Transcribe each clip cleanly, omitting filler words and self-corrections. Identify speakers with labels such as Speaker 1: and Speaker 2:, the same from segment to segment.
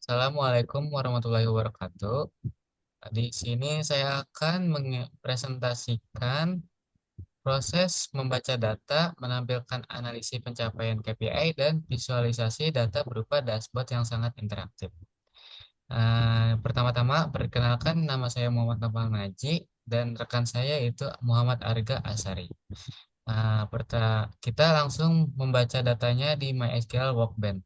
Speaker 1: Assalamualaikum warahmatullahi wabarakatuh. Di sini saya akan mempresentasikan proses membaca data, menampilkan analisis pencapaian KPI, dan visualisasi data berupa dashboard yang sangat interaktif. Pertama-tama, perkenalkan nama saya Muhammad Nopal Naji, dan rekan saya itu Muhammad Arga Asari. Kita langsung membaca datanya di MySQL Workbench.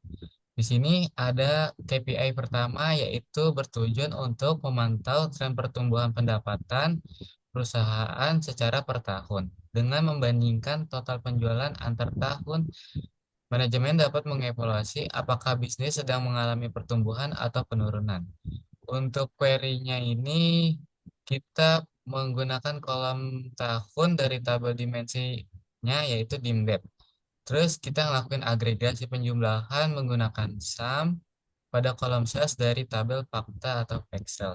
Speaker 1: Di sini ada KPI pertama yaitu bertujuan untuk memantau tren pertumbuhan pendapatan perusahaan secara per tahun. Dengan membandingkan total penjualan antar tahun, manajemen dapat mengevaluasi apakah bisnis sedang mengalami pertumbuhan atau penurunan. Untuk query-nya ini kita menggunakan kolom tahun dari tabel dimensinya yaitu dimdep. Terus kita ngelakuin agregasi penjumlahan menggunakan sum pada kolom sales dari tabel fakta atau Excel.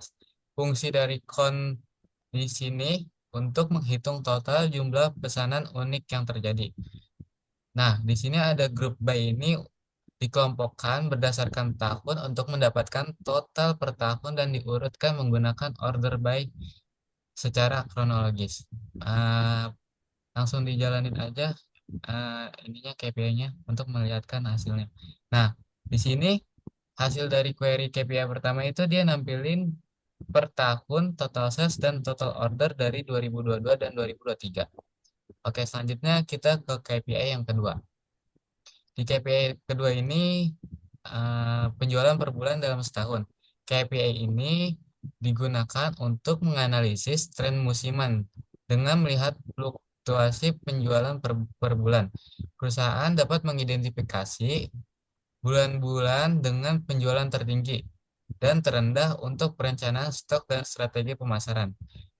Speaker 1: Fungsi dari di sini untuk menghitung total jumlah pesanan unik yang terjadi. Nah, di sini ada grup by ini dikelompokkan berdasarkan tahun untuk mendapatkan total per tahun dan diurutkan menggunakan order by secara kronologis. Ah, Langsung dijalanin aja ininya KPI-nya untuk melihatkan hasilnya. Nah, di sini hasil dari query KPI pertama itu dia nampilin per tahun total sales dan total order dari 2022 dan 2023. Oke, selanjutnya kita ke KPI yang kedua. Di KPI kedua ini penjualan per bulan dalam setahun. KPI ini digunakan untuk menganalisis tren musiman dengan melihat fluktuasi penjualan per bulan. Perusahaan dapat mengidentifikasi bulan-bulan dengan penjualan tertinggi dan terendah untuk perencanaan stok dan strategi pemasaran.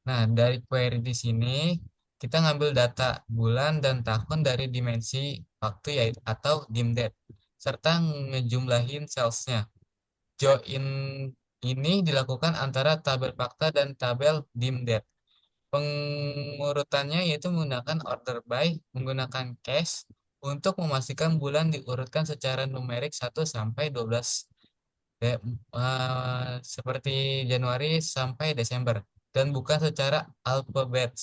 Speaker 1: Nah, dari query di sini kita ngambil data bulan dan tahun dari dimensi waktu yaitu atau DIMDAT serta ngejumlahin salesnya. Join ini dilakukan antara tabel fakta dan tabel DIMDAT. Pengurutannya yaitu menggunakan order by menggunakan cash untuk memastikan bulan diurutkan secara numerik 1 sampai 12 seperti Januari sampai Desember dan bukan secara alfabet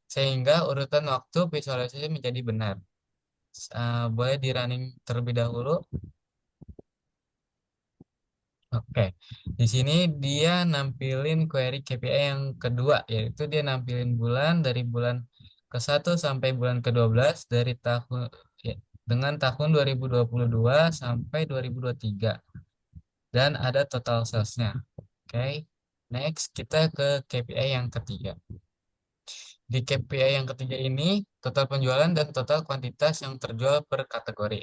Speaker 1: sehingga urutan waktu visualisasi menjadi benar. Boleh di running terlebih dahulu. Oke, di sini dia nampilin query KPI yang kedua, yaitu dia nampilin bulan dari bulan ke 1 sampai bulan ke 12 dari tahun ya, dengan tahun 2022 sampai 2023 dan ada total salesnya. Oke, next kita ke KPI yang ketiga. Di KPI yang ketiga ini total penjualan dan total kuantitas yang terjual per kategori.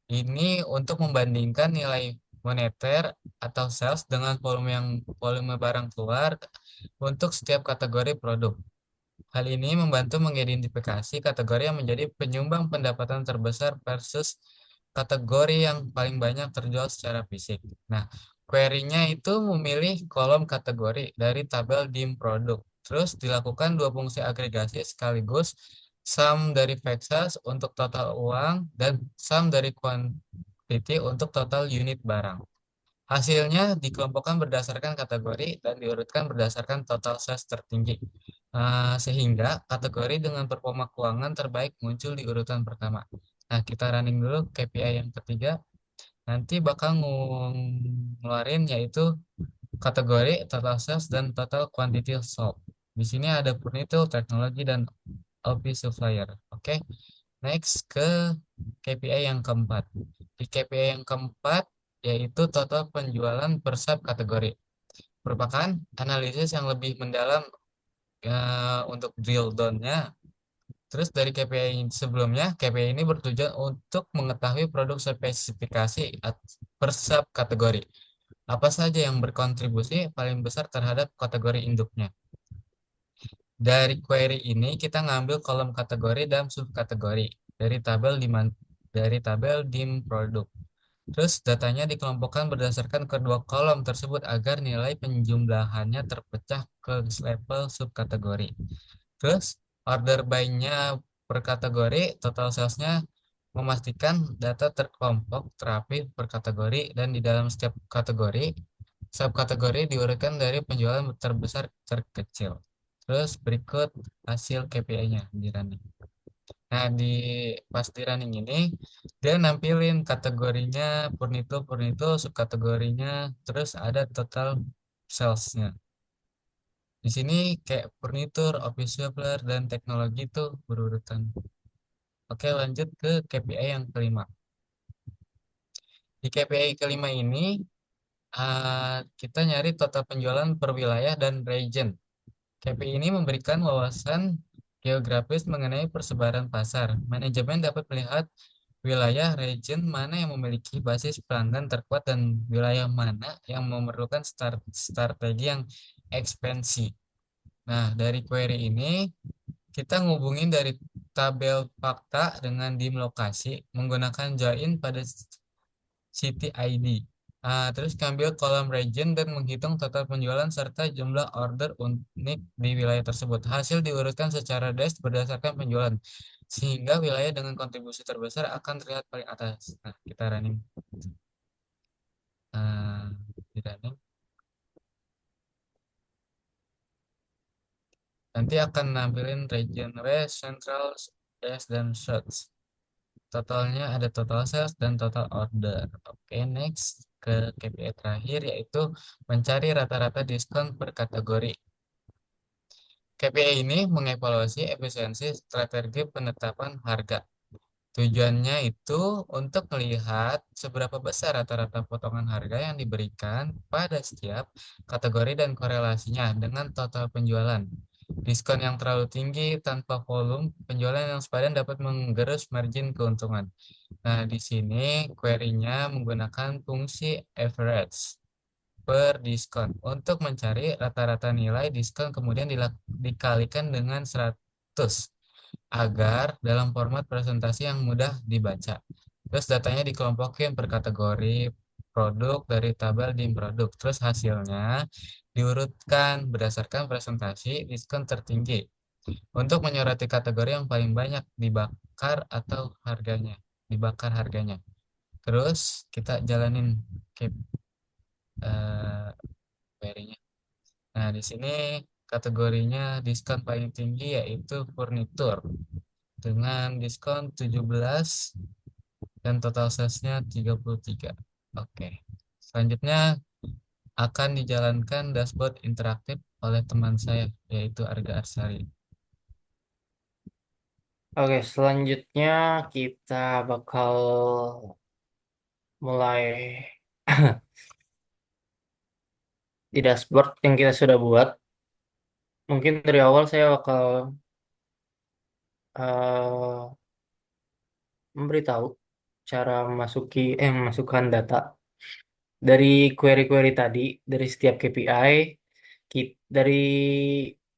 Speaker 1: Ini untuk membandingkan nilai moneter atau sales dengan volume barang keluar untuk setiap kategori produk. Hal ini membantu mengidentifikasi kategori yang menjadi penyumbang pendapatan terbesar versus kategori yang paling banyak terjual secara fisik. Nah, query-nya itu memilih kolom kategori dari tabel dim produk. Terus dilakukan dua fungsi agregasi sekaligus sum dari Vexas untuk total uang dan sum dari quantity untuk total unit barang. Hasilnya dikelompokkan berdasarkan kategori dan diurutkan berdasarkan total sales tertinggi. Sehingga kategori dengan performa keuangan terbaik muncul di urutan pertama. Nah, kita running dulu KPI yang ketiga. Nanti bakal ngeluarin yaitu kategori total sales dan total quantity sold. Di sini ada Furniture, teknologi, dan office supplier. Oke, next ke KPI yang keempat. Di KPI yang keempat yaitu total penjualan per sub kategori. Merupakan analisis yang lebih mendalam untuk drill down-nya. Terus dari KPI sebelumnya, KPI ini bertujuan untuk mengetahui produk spesifikasi per sub kategori. Apa saja yang berkontribusi paling besar terhadap kategori induknya. Dari query ini kita ngambil kolom kategori dan subkategori dari tabel dim produk. Terus datanya dikelompokkan berdasarkan kedua kolom tersebut agar nilai penjumlahannya terpecah ke level subkategori. Terus order by-nya per kategori, total sales-nya memastikan data terkelompok terapi per kategori dan di dalam setiap kategori, subkategori diurutkan dari penjualan terbesar ke terkecil. Terus berikut hasil KPI-nya di running. Nah, pas di running ini dia nampilin kategorinya Purnito, Purnito, subkategorinya, terus ada total sales-nya. Di sini kayak furnitur, office supplier, dan teknologi itu berurutan. Oke, lanjut ke KPI yang kelima. Di KPI kelima ini, kita nyari total penjualan per wilayah dan region. KPI ini memberikan wawasan geografis mengenai persebaran pasar. Manajemen dapat melihat wilayah region mana yang memiliki basis pelanggan terkuat dan wilayah mana yang memerlukan strategi yang ekspansi. Nah, dari query ini kita ngubungin dari tabel fakta dengan dim lokasi menggunakan join pada city ID. Terus ambil kolom region dan menghitung total penjualan serta jumlah order unik di wilayah tersebut. Hasil diurutkan secara dash berdasarkan penjualan, sehingga wilayah dengan kontribusi terbesar akan terlihat paling atas. Nah, kita running. Ah, di running. Nanti akan nampilin region West, Central, East, dan South. Totalnya ada total sales dan total order. Oke, next ke KPI terakhir yaitu mencari rata-rata diskon per kategori. KPI ini mengevaluasi efisiensi strategi penetapan harga. Tujuannya itu untuk melihat seberapa besar rata-rata potongan harga yang diberikan pada setiap kategori dan korelasinya dengan total penjualan. Diskon yang terlalu tinggi tanpa volume penjualan yang sepadan dapat menggerus margin keuntungan. Nah, di sini query-nya menggunakan fungsi average per diskon untuk mencari rata-rata nilai diskon kemudian dikalikan dengan 100 agar dalam format presentasi yang mudah dibaca. Terus datanya dikelompokin per kategori produk dari tabel dim produk. Terus hasilnya diurutkan berdasarkan presentasi diskon tertinggi untuk menyoroti kategori yang paling banyak dibakar atau harganya, dibakar harganya. Terus kita jalanin eh, query-nya. Nah, di sini kategorinya diskon paling tinggi yaitu furnitur dengan diskon 17 dan total sales-nya 33. Oke. Selanjutnya akan dijalankan dashboard interaktif oleh teman saya yaitu Arga Arsari.
Speaker 2: Oke, selanjutnya kita bakal mulai di dashboard yang kita sudah buat. Mungkin dari awal saya bakal eh, memberitahu cara memasukkan data dari query-query tadi, dari setiap KPI.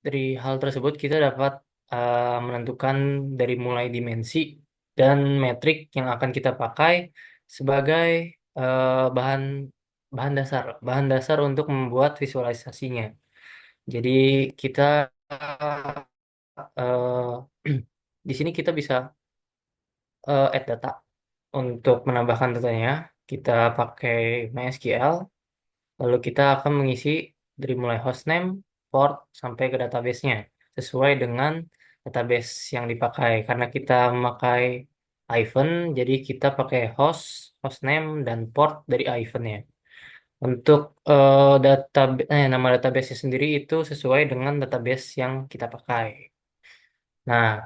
Speaker 2: Dari hal tersebut kita dapat menentukan dari mulai dimensi dan metrik yang akan kita pakai sebagai bahan bahan dasar untuk membuat visualisasinya. Jadi kita di sini kita bisa add data. Untuk menambahkan datanya, kita pakai MySQL, lalu kita akan mengisi dari mulai hostname, port, sampai ke database-nya, sesuai dengan database yang dipakai. Karena kita memakai Ivan, jadi kita pakai hostname, dan port dari Ivan-nya. Untuk nama database sendiri itu sesuai dengan database yang kita pakai. Nah,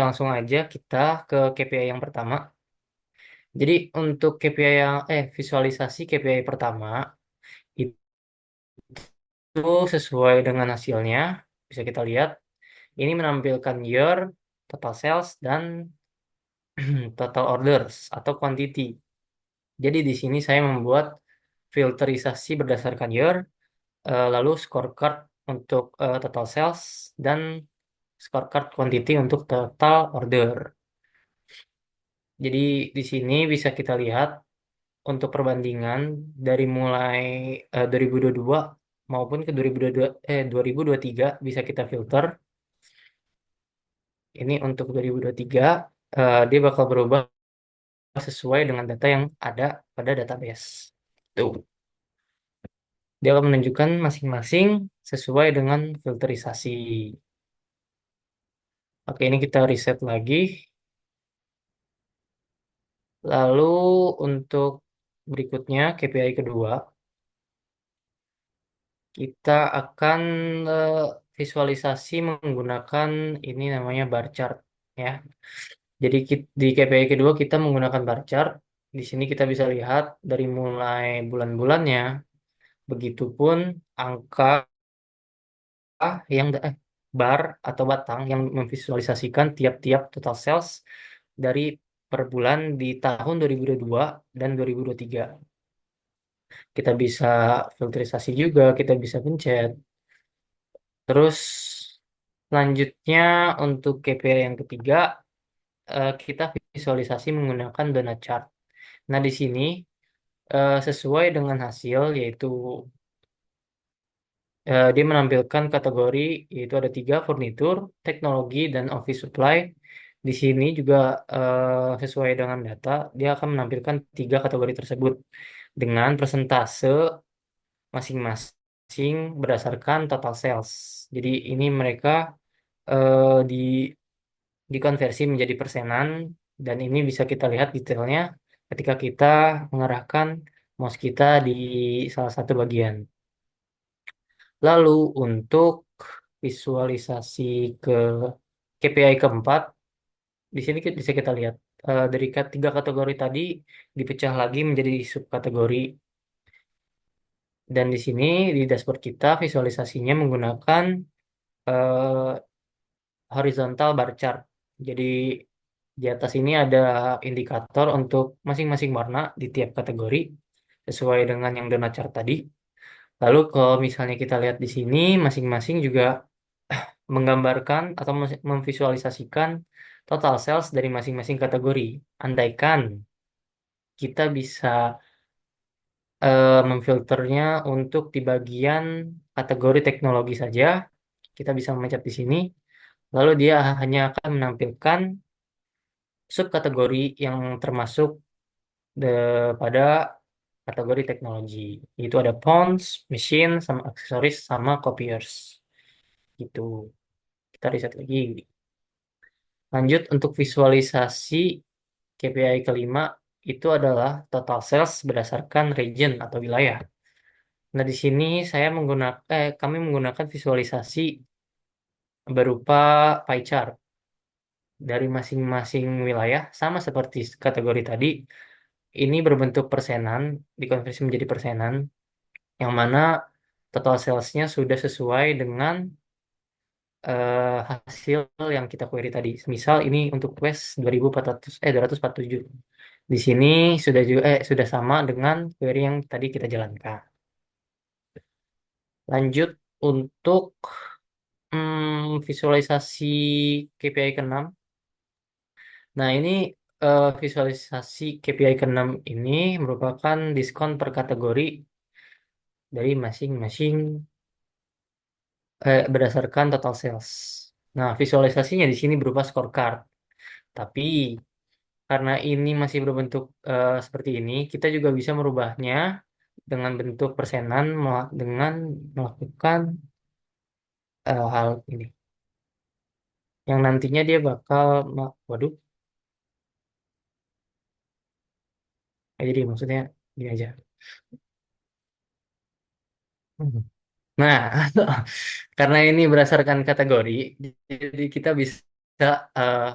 Speaker 2: langsung aja kita ke KPI yang pertama. Jadi untuk KPI visualisasi KPI pertama itu sesuai dengan hasilnya. Bisa kita lihat ini menampilkan year, total sales, dan total orders atau quantity. Jadi di sini saya membuat filterisasi berdasarkan year, lalu scorecard untuk total sales, dan scorecard quantity untuk total order. Jadi di sini bisa kita lihat untuk perbandingan dari mulai 2022 maupun ke 2023 bisa kita filter. Ini untuk 2023. dia bakal berubah sesuai dengan data yang ada pada database. Tuh, dia akan menunjukkan masing-masing sesuai dengan filterisasi. Oke, ini kita reset lagi. Lalu untuk berikutnya KPI kedua, kita akan eh, visualisasi menggunakan ini namanya bar chart ya. Jadi di KPI kedua kita menggunakan bar chart. Di sini kita bisa lihat dari mulai bulan-bulannya, begitupun angka yang bar atau batang yang memvisualisasikan tiap-tiap total sales dari per bulan di tahun 2022 dan 2023. Kita bisa filterisasi juga, kita bisa pencet. Terus selanjutnya untuk KPI yang ketiga, kita visualisasi menggunakan donut chart. Nah, di sini sesuai dengan hasil, yaitu dia menampilkan kategori, yaitu ada tiga, furnitur, teknologi, dan office supply. Di sini juga sesuai dengan data, dia akan menampilkan tiga kategori tersebut dengan persentase masing-masing berdasarkan total sales. Jadi ini mereka eh, di dikonversi menjadi persenan dan ini bisa kita lihat detailnya ketika kita mengarahkan mouse kita di salah satu bagian. Lalu untuk visualisasi ke KPI keempat, di sini bisa kita lihat dari tiga kategori tadi dipecah lagi menjadi subkategori dan di sini di dashboard kita visualisasinya menggunakan eh, horizontal bar chart. Jadi di atas ini ada indikator untuk masing-masing warna di tiap kategori sesuai dengan yang donat chart tadi. Lalu kalau misalnya kita lihat di sini masing-masing juga menggambarkan atau memvisualisasikan total sales dari masing-masing kategori. Andaikan kita bisa memfilternya untuk di bagian kategori teknologi saja, kita bisa memencet di sini. Lalu dia hanya akan menampilkan subkategori yang termasuk pada kategori teknologi. Itu ada phones, machine, sama aksesoris, sama copiers. Gitu. Kita riset lagi. Lanjut untuk visualisasi KPI kelima itu adalah total sales berdasarkan region atau wilayah. Nah, di sini kami menggunakan visualisasi berupa pie chart dari masing-masing wilayah sama seperti kategori tadi. Ini berbentuk persenan, dikonversi menjadi persenan, yang mana total salesnya sudah sesuai dengan hasil yang kita query tadi. Misal ini untuk quest 247. Di sini sudah sama dengan query yang tadi kita jalankan. Lanjut untuk visualisasi KPI ke-6. Nah, ini visualisasi KPI ke-6 ini merupakan diskon per kategori dari masing-masing berdasarkan total sales. Nah, visualisasinya di sini berupa scorecard. Tapi karena ini masih berbentuk seperti ini, kita juga bisa merubahnya dengan bentuk persenan dengan melakukan hal ini. Yang nantinya dia bakal, waduh, jadi maksudnya gini aja. Hmm. Nah, karena ini berdasarkan kategori, jadi kita bisa eh,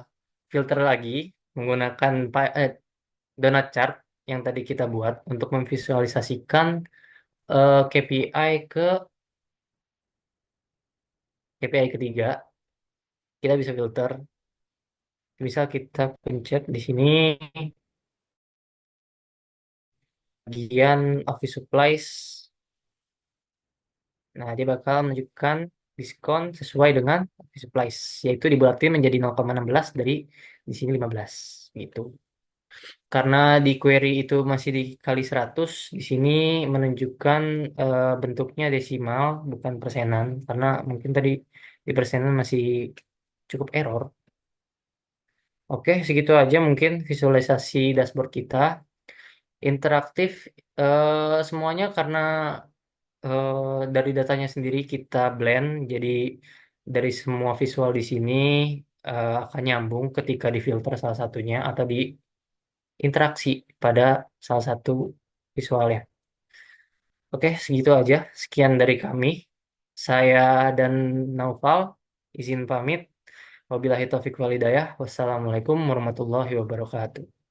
Speaker 2: filter lagi menggunakan donut chart yang tadi kita buat untuk memvisualisasikan KPI ketiga. Kita bisa filter, bisa kita pencet di sini bagian office supplies. Nah, dia bakal menunjukkan diskon sesuai dengan office supplies, yaitu dibuatin menjadi 0,16 dari di sini 15 gitu. Karena di query itu masih dikali 100, di sini menunjukkan bentuknya desimal bukan persenan karena mungkin tadi di persenan masih cukup error. Oke, segitu aja mungkin visualisasi dashboard kita. Interaktif semuanya karena dari datanya sendiri kita blend, jadi dari semua visual di sini akan nyambung ketika difilter salah satunya atau diinteraksi pada salah satu visualnya. Oke, segitu aja. Sekian dari kami. Saya dan Naufal izin pamit. Wabillahi taufiq walhidayah. Wassalamualaikum warahmatullahi wabarakatuh.